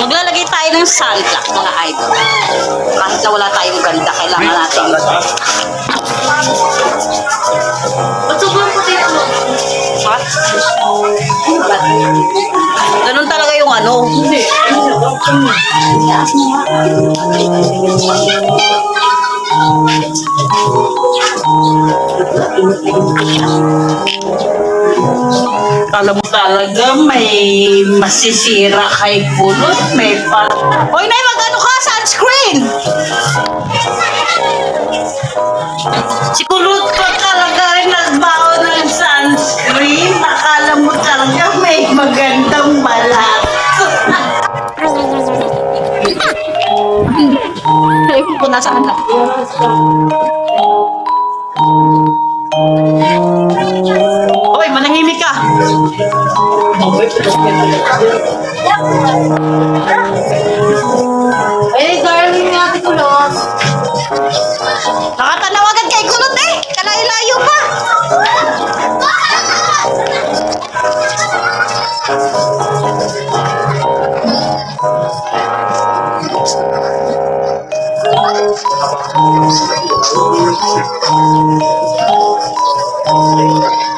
Maglalagay tayo ng sunblock, mga idol. Kahit na wala tayong ganda, kailangan natin. What? Ganun talaga yung ano. Alam mo talaga, may masisira kay Kulot. May pa... Hoy, Nay, mag-ano ka? Sunscreen! Si Kulot pa talaga rin nagbaon ng sunscreen. Akala mo talaga may magandang balat. Ay, kung nasaan na. Hoy, manahimik ka. Ay, darling nga, Ate Kulot. Nakatanaw agad kay Kulot eh. Kalayo-layo pa.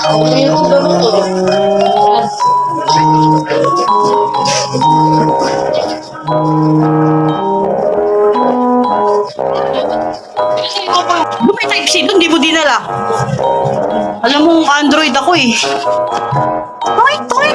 Ay, yung gamot ko. May Type-C doon, di mo dinala. Alam mo, Android ako eh. Toy, toy.